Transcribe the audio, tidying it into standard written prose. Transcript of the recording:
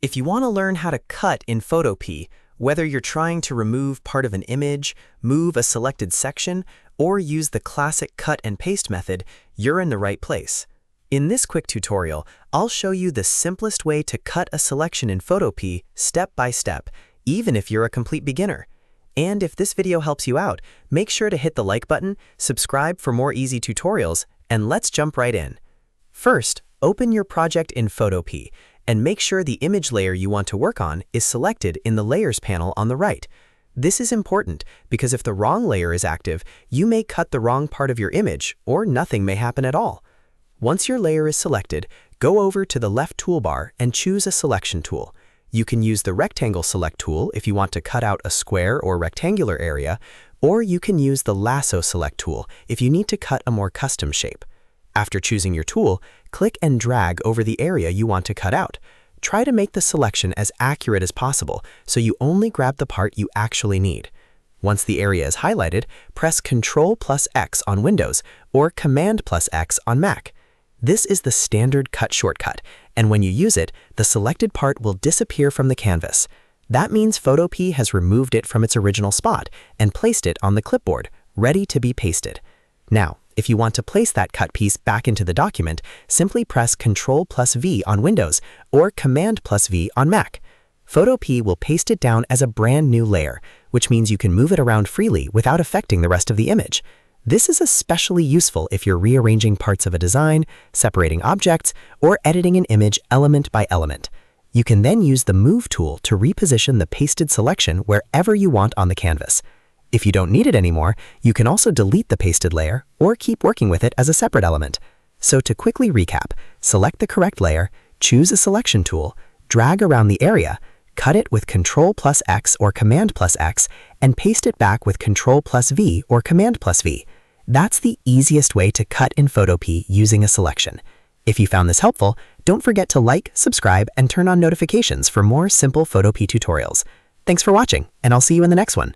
If you want to learn how to cut in Photopea, whether you're trying to remove part of an image, move a selected section, or use the classic cut and paste method, you're in the right place. In this quick tutorial, I'll show you the simplest way to cut a selection in Photopea step by step, even if you're a complete beginner. And if this video helps you out, make sure to hit the like button, subscribe for more easy tutorials, and let's jump right in. First, open your project in Photopea and make sure the image layer you want to work on is selected in the Layers panel on the right. This is important because if the wrong layer is active, you may cut the wrong part of your image or nothing may happen at all. Once your layer is selected, go over to the left toolbar and choose a selection tool. You can use the Rectangle Select tool if you want to cut out a square or rectangular area, or you can use the Lasso Select tool if you need to cut a more custom shape. After choosing your tool, click and drag over the area you want to cut out. Try to make the selection as accurate as possible so you only grab the part you actually need. Once the area is highlighted, press Ctrl+X on Windows or Command+X on Mac. This is the standard cut shortcut, and when you use it, the selected part will disappear from the canvas. That means Photopea has removed it from its original spot and placed it on the clipboard, ready to be pasted. Now, if you want to place that cut piece back into the document, simply press Ctrl+V on Windows or Command+V on Mac. Photopea will paste it down as a brand new layer, which means you can move it around freely without affecting the rest of the image. This is especially useful if you're rearranging parts of a design, separating objects, or editing an image element by element. You can then use the Move tool to reposition the pasted selection wherever you want on the canvas. If you don't need it anymore, you can also delete the pasted layer or keep working with it as a separate element. So to quickly recap, select the correct layer, choose a selection tool, drag around the area, cut it with Ctrl+X or Command+X, and paste it back with Ctrl+V or Command+V. That's the easiest way to cut in Photopea using a selection. If you found this helpful, don't forget to like, subscribe, and turn on notifications for more simple Photopea tutorials. Thanks for watching, and I'll see you in the next one.